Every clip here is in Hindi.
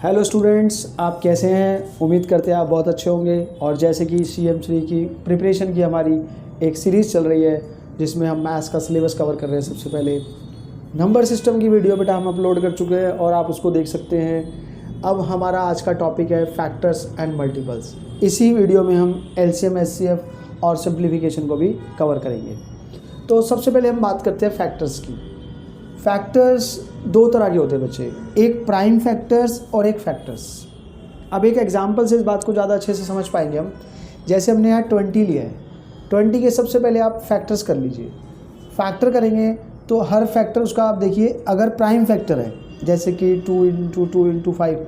हेलो स्टूडेंट्स, आप कैसे हैं? उम्मीद करते हैं आप बहुत अच्छे होंगे। और जैसे कि CM3 की प्रिपरेशन की हमारी एक सीरीज़ चल रही है जिसमें हम मैथ्स का सिलेबस कवर कर रहे हैं। सबसे पहले नंबर सिस्टम की वीडियो बेटा हम अपलोड कर चुके हैं और आप उसको देख सकते हैं। अब हमारा आज का टॉपिक है फैक्टर्स एंड मल्टीपल्स। इसी वीडियो में हम LCM, HCF और सिंप्लीफिकेशन को भी कवर करेंगे। तो सबसे पहले हम बात करते हैं फैक्टर्स की। फैक्टर्स दो तरह के होते हैं बच्चे, एक प्राइम फैक्टर्स और एक फैक्टर्स। अब एक एग्जांपल से इस बात को ज़्यादा अच्छे से समझ पाएंगे हम। जैसे हमने यहाँ 20 लिया है, 20 के सबसे पहले आप फैक्टर्स कर लीजिए। फैक्टर करेंगे तो हर फैक्टर उसका आप देखिए, अगर प्राइम फैक्टर है जैसे कि 2 × 2 × 5,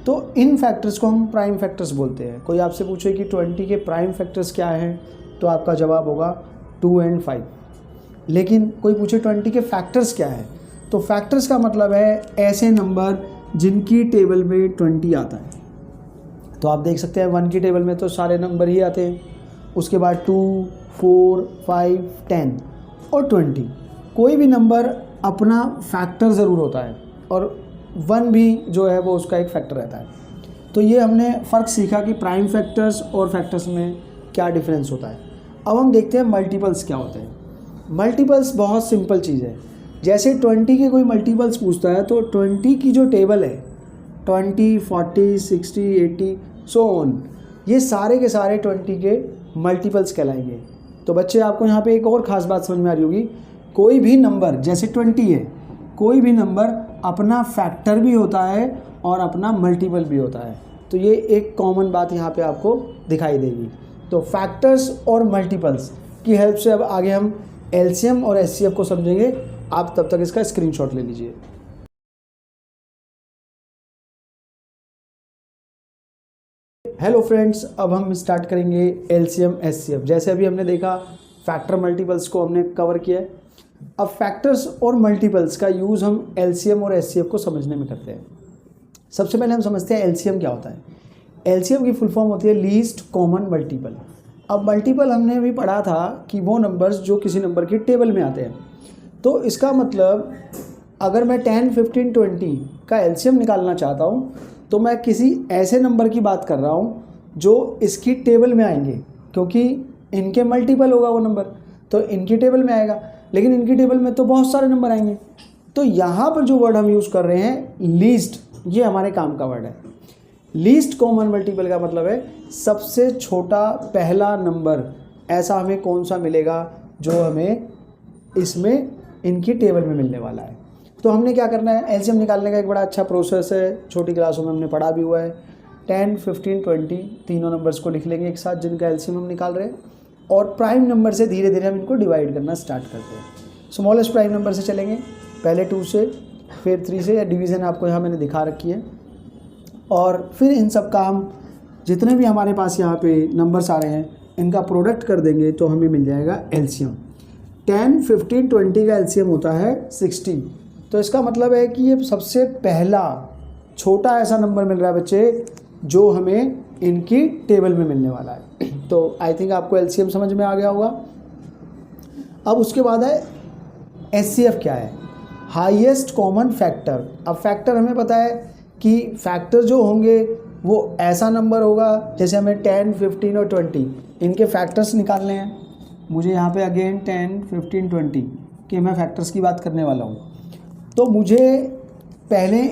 तो इन फैक्टर्स को हम प्राइम फैक्टर्स बोलते हैं। कोई आपसे पूछे कि 20 के प्राइम फैक्टर्स क्या हैं, तो आपका जवाब होगा 2 और 5। लेकिन कोई पूछे 20 के फैक्टर्स क्या है, तो फैक्टर्स का मतलब है ऐसे नंबर जिनकी टेबल में 20 आता है। तो आप देख सकते हैं 1 की टेबल में तो सारे नंबर ही आते हैं। उसके बाद 2, 4, 5, 10 और 20। कोई भी नंबर अपना फैक्टर ज़रूर होता है और 1 भी जो है वो उसका एक फैक्टर रहता है। तो ये हमने फ़र्क सीखा कि प्राइम फैक्टर्स और फैक्टर्स में क्या डिफरेंस होता है। अब हम देखते हैं मल्टीपल्स क्या होते हैं। मल्टीपल्स बहुत सिंपल चीज़ है। जैसे 20 के कोई मल्टीपल्स पूछता है तो 20 की जो टेबल है 20, 40, 60, 80 सो ऑन, ये सारे के सारे 20 के मल्टीपल्स कहलाएंगे। तो बच्चे आपको यहाँ पे एक और ख़ास बात समझ में आ रही होगी, कोई भी नंबर जैसे 20 है, कोई भी नंबर अपना फैक्टर भी होता है और अपना मल्टीपल भी होता है। तो ये एक कॉमन बात यहाँ पे आपको दिखाई देगी। तो फैक्टर्स और मल्टीपल्स की हेल्प से अब आगे हम LCM और HCF को समझेंगे। आप तब तक इसका स्क्रीनशॉट ले लीजिए। हेलो फ्रेंड्स, अब हम स्टार्ट करेंगे LCM HCF। जैसे अभी हमने देखा फैक्टर मल्टीपल्स को हमने कवर किया है। अब फैक्टर्स और मल्टीपल्स का यूज़ हम LCM और HCF को समझने में करते हैं। सबसे पहले हम समझते हैं LCM क्या होता है। LCM की फुल फॉर्म होती है लीस्ट कॉमन मल्टीपल। अब मल्टीपल हमने भी पढ़ा था कि वो नंबर्स जो किसी नंबर की टेबल में आते हैं। तो इसका मतलब अगर मैं 10, 15, 20 का LCM निकालना चाहता हूँ तो मैं किसी ऐसे नंबर की बात कर रहा हूँ जो इसकी टेबल में आएंगे, क्योंकि इनके मल्टीपल होगा वो नंबर, तो इनकी टेबल में आएगा। लेकिन इनकी टेबल में तो बहुत सारे नंबर आएंगे। तो यहाँ पर जो वर्ड हम यूज़ कर रहे हैं लीस्ट, ये हमारे काम का वर्ड है। लीस्ट कॉमन मल्टीपल का मतलब है सबसे छोटा पहला नंबर ऐसा हमें कौन सा मिलेगा जो हमें इसमें इनकी टेबल में मिलने वाला है। तो हमने क्या करना है, LCM निकालने का एक बड़ा अच्छा प्रोसेस है, छोटी क्लासों में हमने पढ़ा भी हुआ है। 10, 15, 20 तीनों नंबर्स को लिख लेंगे एक साथ जिनका LCM हम निकाल रहे हैं, और प्राइम नंबर से धीरे धीरे हम इनको डिवाइड करना स्टार्ट करते हैं। स्मॉलेस्ट प्राइम नंबर से चलेंगे, पहले 2 से, फिर 3 से, या डिवीज़न आपको यहाँ मैंने दिखा रखी है। और फिर इन सब का हम जितने भी हमारे पास यहाँ पे नंबर्स आ रहे हैं इनका प्रोडक्ट कर देंगे तो हमें मिल जाएगा LCM। 10, 15, 20 का LCM होता है 60। तो इसका मतलब है कि ये सबसे पहला छोटा ऐसा नंबर मिल रहा है बच्चे जो हमें इनकी टेबल में मिलने वाला है। तो आई थिंक आपको LCM समझ में आ गया होगा। अब उसके बाद है HCF क्या है, हाईएस्ट कॉमन फैक्टर। अब फैक्टर हमें पता है कि फैक्टर जो होंगे वो ऐसा नंबर होगा, जैसे हमें 10, 15 और 20 इनके फैक्टर्स निकालने हैं। मुझे यहाँ पे अगेन 10, 15, 20 के मैं फैक्टर्स की बात करने वाला हूँ। तो मुझे पहले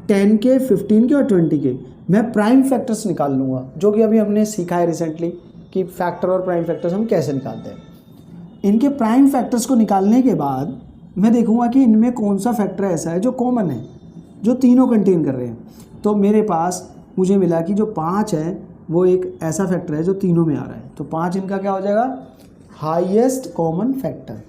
10 के, 15 के और 20 के मैं प्राइम फैक्टर्स निकाल लूँगा, जो कि अभी हमने सीखा है रिसेंटली कि फैक्टर और प्राइम फैक्टर्स हम कैसे निकालते हैं। इनके प्राइम फैक्टर्स को निकालने के बाद मैं देखूँगा कि इनमें कौन सा फैक्टर ऐसा है जो कॉमन है, जो तीनों कंटेन कर रहे हैं। तो मेरे पास मुझे मिला कि जो 5 है वो एक ऐसा फैक्टर है जो तीनों में आ रहा है। तो 5 इनका क्या हो जाएगा, हाईएस्ट कॉमन फैक्टर।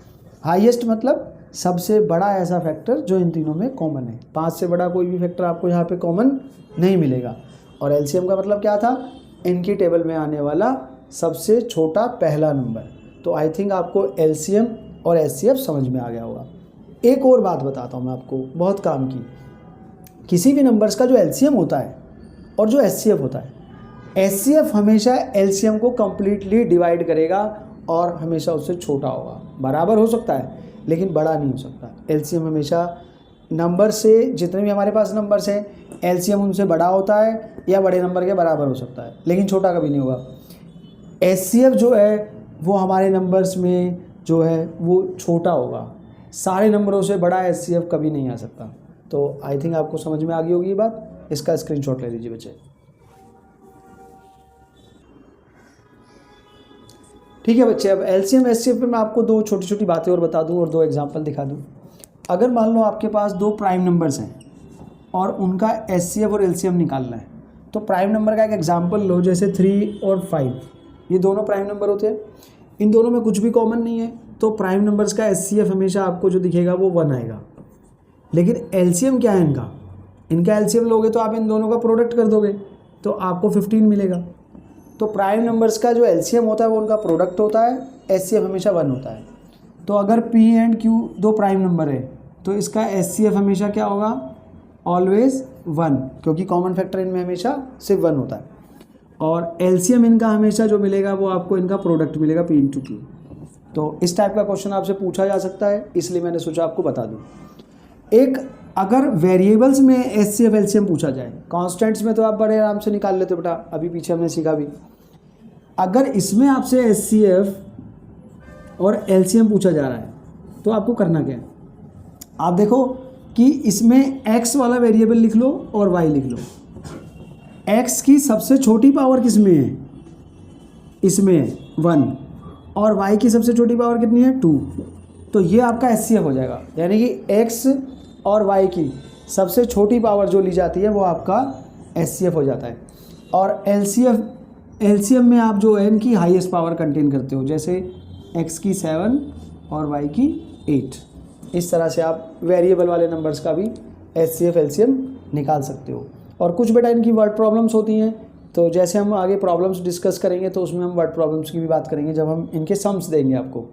हाईएस्ट मतलब सबसे बड़ा ऐसा फैक्टर जो इन तीनों में कॉमन है। 5 से बड़ा कोई भी फैक्टर आपको यहाँ पे कॉमन नहीं मिलेगा। और LCM का मतलब क्या था, इनकी टेबल में आने वाला सबसे छोटा पहला नंबर। तो आई थिंक आपको LCM और HCF समझ में आ गया होगा। एक और बात बताता हूँ मैं आपको, बहुत काम की। किसी भी नंबर्स का जो LCM होता है और जो HCF होता है, HCF हमेशा LCM को कम्प्लीटली डिवाइड करेगा और हमेशा उससे छोटा होगा। बराबर हो सकता है लेकिन बड़ा नहीं हो सकता। LCM हमेशा नंबर से जितने भी हमारे पास नंबर्स हैं एलसीएम उनसे बड़ा होता है या बड़े नंबर के बराबर हो सकता है, लेकिन छोटा कभी नहीं होगा। एचसीएफ जो है वो हमारे नंबर्स में जो है वो छोटा होगा, सारे नंबरों से बड़ा एचसीएफ कभी नहीं आ सकता। तो आई थिंक आपको समझ में आ गई होगी ये बात। इसका स्क्रीनशॉट ले लीजिए बच्चे। ठीक है बच्चे, अब एलसीएम एचसीएफ में मैं आपको दो छोटी छोटी बातें और बता दूं और दो एग्जांपल दिखा दूं। अगर मान लो आपके पास दो प्राइम नंबर्स हैं और उनका एचसीएफ और एलसीएम निकालना है, तो प्राइम नंबर का एक एग्जांपल लो, जैसे 3 और 5, ये दोनों प्राइम नंबर होते हैं, इन दोनों में कुछ भी कॉमन नहीं है, तो प्राइम नंबर्स का एचसीएफ हमेशा आपको जो दिखेगा वो 1 आएगा। लेकिन एलसीएम क्या है इनका एलसीएम लोगे तो आप इन दोनों का प्रोडक्ट कर दोगे तो आपको 15 मिलेगा। तो प्राइम नंबर्स का जो एलसीएम होता है वो उनका प्रोडक्ट होता है, एचसीएफ हमेशा 1 होता है। तो अगर पी एंड क्यू दो प्राइम नंबर है तो इसका एचसीएफ हमेशा क्या होगा, ऑलवेज 1, क्योंकि कॉमन फैक्टर इनमें हमेशा सिर्फ 1 होता है। और एलसीएम इनका हमेशा जो मिलेगा वो आपको इनका प्रोडक्ट मिलेगा पी इंटू क्यू। तो इस टाइप का क्वेश्चन आपसे पूछा जा सकता है, इसलिए मैंने सोचा आपको बता दूं। एक अगर वेरिएबल्स में एचसीएफ एलसीएम पूछा जाए, कांस्टेंट्स में तो आप बड़े आराम से निकाल लेते हो बेटा, अभी पीछे हमने सीखा भी। अगर इसमें आपसे एचसीएफ और एलसीएम पूछा जा रहा है तो आपको करना क्या है, आप देखो कि इसमें एक्स वाला वेरिएबल लिख लो और वाई लिख लो। एक्स की सबसे छोटी पावर किस में है, इसमें है 1, और वाई की सबसे छोटी पावर कितनी है 2। तो ये आपका एचसीएफ हो जाएगा, यानी कि एक्स और वाई की सबसे छोटी पावर जो ली जाती है वो आपका एचसीएफ हो जाता है। और एलसीएम में आप जो है इनकी हाईएस्ट पावर कंटेन करते हो, जैसे एक्स की 7 और वाई की 8। इस तरह से आप वेरिएबल वाले नंबर्स का भी एचसीएफ एलसीएम निकाल सकते हो। और कुछ बेटा इनकी वर्ड प्रॉब्लम्स होती हैं, तो जैसे हम आगे प्रॉब्लम्स डिस्कस करेंगे तो उसमें हम वर्ड प्रॉब्लम्स की भी बात करेंगे जब हम इनके सम्स देंगे आपको।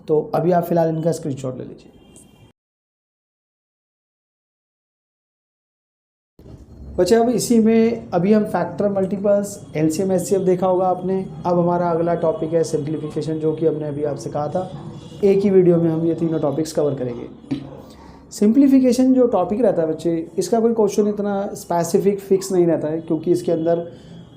तो अभी आप फिलहाल इनका स्क्रीनशॉट ले लीजिए। बच्चे अब इसी में अभी हम फैक्टर मल्टीपल्स एलसीएम एचसीएफ देखा होगा आपने। अब हमारा अगला टॉपिक है सिंप्लीफिकेशन, जो कि हमने अभी आपसे कहा था एक ही वीडियो में हम ये तीनों टॉपिक्स कवर करेंगे। सिंप्लीफिकेशन जो टॉपिक रहता है बच्चे, इसका कोई क्वेश्चन इतना स्पेसिफिक फिक्स नहीं रहता है, क्योंकि इसके अंदर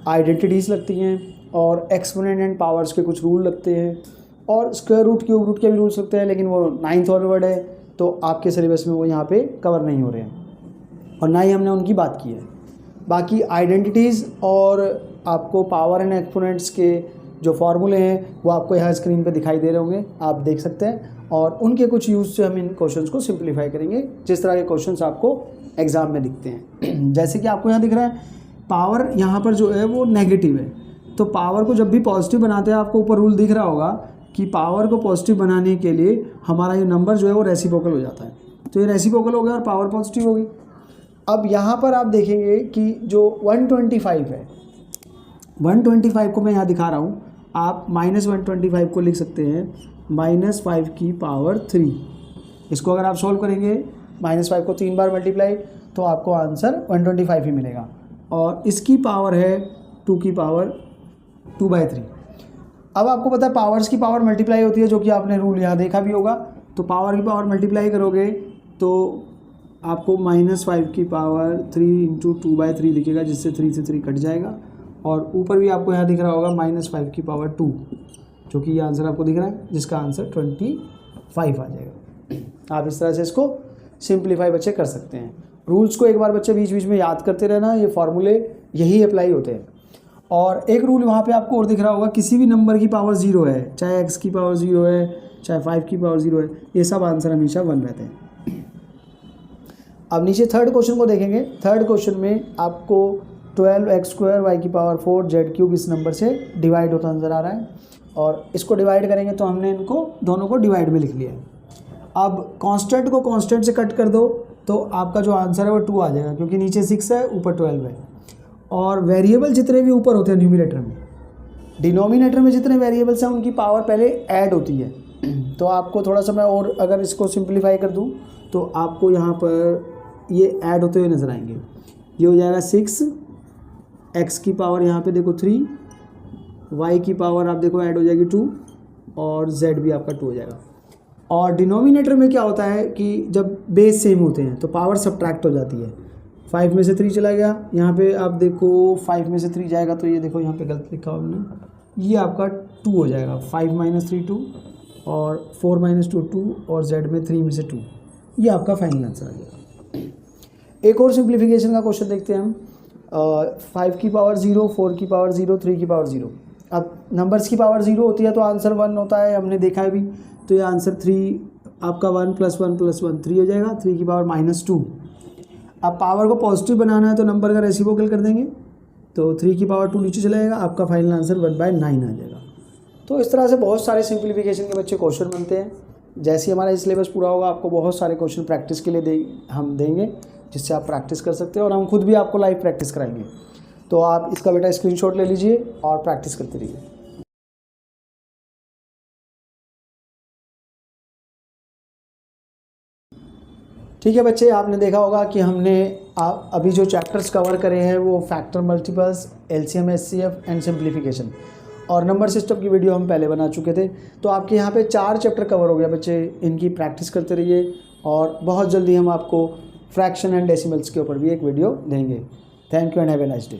आइडेंटिटीज़ लगती हैं और एक्सपोनेंट एंड पावर्स के कुछ रूल लगते हैं और स्क्वायर रूट क्यूब रूट के भी रूल्स लगते हैं, लेकिन वो 9th ऑनवर्ड है तो आपके सिलेबस में वो यहाँ पे कवर नहीं हो रहे हैं और ना ही हमने उनकी बात की है। बाकी आइडेंटिटीज़ और आपको पावर एंड एक्सपोनेंट्स के जो फार्मूले हैं वो आपको यहाँ स्क्रीन पे दिखाई दे रहे होंगे, आप देख सकते हैं, और उनके कुछ यूज़ से हम इन क्वेश्चंस को सिंप्लीफाई करेंगे जिस तरह के क्वेश्चंस आपको एग्जाम में दिखते हैं। जैसे कि आपको यहाँ दिख रहा है पावर यहाँ पर जो है वो नेगेटिव है, तो पावर को जब भी पॉजिटिव बनाते हैं आपको ऊपर रूल दिख रहा होगा कि पावर को पॉजिटिव बनाने के लिए हमारा ये नंबर जो है वो रेसिप्रोकल हो जाता है। तो ये रेसिप्रोकल हो गया और पावर पॉजिटिव होगी। अब यहाँ पर आप देखेंगे कि जो 125 है, 125 को मैं यहाँ दिखा रहा हूँ, आप -125 को लिख सकते हैं -5 की पावर 3। इसको अगर आप सॉल्व करेंगे -5 को 3 बार मल्टीप्लाई तो आपको आंसर 125 ही मिलेगा, और इसकी पावर है 2 की पावर 2/3। अब आपको पता है पावर्स की पावर मल्टीप्लाई होती है, जो कि आपने रूल यहाँ देखा भी होगा। तो पावर की पावर मल्टीप्लाई करोगे तो आपको -5 की पावर 3 × 2/3 दिखेगा, जिससे 3 से 3 कट जाएगा, और ऊपर भी आपको यहाँ दिख रहा होगा -5 की पावर 2, जो कि ये आंसर आपको दिख रहा है, जिसका आंसर 25 आ जाएगा। आप इस तरह से इसको सिंप्लीफाई बच्चे कर सकते हैं। रूल्स को एक बार बच्चे बीच बीच में याद करते रहना, ये फॉर्मूले यही अप्लाई होते हैं। और एक रूल वहाँ पे आपको और दिख रहा होगा, किसी भी नंबर की पावर 0 है, चाहे x की पावर 0 है, चाहे 5 की पावर 0 है, ये सब आंसर हमेशा 1 रहते हैं। अब नीचे थर्ड क्वेश्चन को देखेंगे। थर्ड क्वेश्चन में आपको 12x² y की पावर 4 z³ इस नंबर से डिवाइड होता नज़र आ रहा है, और इसको डिवाइड करेंगे तो हमने इनको दोनों को डिवाइड में लिख लिया है। अब कांस्टेंट को कांस्टेंट से कट कर दो तो आपका जो आंसर है वो 2 आ जाएगा, क्योंकि नीचे 6 है ऊपर 12 है। और वेरिएबल जितने भी ऊपर होते हैं न्यूमरेटर में, डिनोमिनेटर में जितने वेरिएबल्स हैं उनकी पावर पहले ऐड होती है। तो आपको थोड़ा सा मैं और अगर इसको सिंप्लीफाई कर दूं तो आपको यहाँ पर ये ऐड होते हुए नज़र आएंगे। ये हो जाएगा 6, x की पावर यहाँ पे देखो 3, y की पावर आप देखो ऐड हो जाएगी 2, और z भी आपका 2 हो जाएगा। और डिनोमिनेटर में क्या होता है कि जब बेस सेम होते हैं तो पावर सब्ट्रैक्ट हो जाती है। 5 में से 3 चला गया, यहाँ पे आप देखो 5 में से 3 जाएगा तो ये देखो यहाँ पे गलत लिखा हमने, ये आपका 2 हो जाएगा। 5 माइनस 3 2 और 4 माइनस 2 2 और z में 3 में से 2, ये आपका फाइनल आंसर आ जाएगा। एक और सिंप्लीफिकेशन का क्वेश्चन देखते हैं हम। 5 की पावर 0, 4 की पावर 0, 3 की पावर 0। अब नंबर्स की पावर 0 होती है तो आंसर 1 होता है, हमने देखा है भी। तो ये आंसर 3 आपका 1 + 1 + 1 3 हो जाएगा। 3 की पावर -2। अब पावर को पॉजिटिव बनाना है तो नंबर का रेसिप्रोकल कर देंगे, तो 3 की पावर 2 नीचे चला जाएगा, आपका फाइनल आंसर 1/9 आ जाएगा। तो इस तरह से बहुत सारे सिंप्लीफिकेशन के बच्चे क्वेश्चन बनते हैं। जैसे ही हमारा सिलेबस पूरा होगा आपको बहुत सारे क्वेश्चन प्रैक्टिस के लिए हम देंगे, जिससे आप प्रैक्टिस कर सकते हो, और हम खुद भी आपको लाइव प्रैक्टिस कराएंगे। तो आप इसका बेटा स्क्रीनशॉट ले लीजिए और प्रैक्टिस करते रहिए। ठीक है बच्चे, आपने देखा होगा कि हमने अभी जो चैप्टर्स कवर करे हैं वो factor multiples, LCM HCF and simplification और नंबर सिस्टम की वीडियो हम पहले बना चुके थे। तो आपके यहाँ पे 4 चैप्टर कवर हो गया बच्चे, इनकी प्रैक्टिस करते रहिए और बहुत जल्दी हम आपको फ्रैक्शन एंड डेसिमल्स के ऊपर भी एक वीडियो देंगे। Thank you and have a nice day.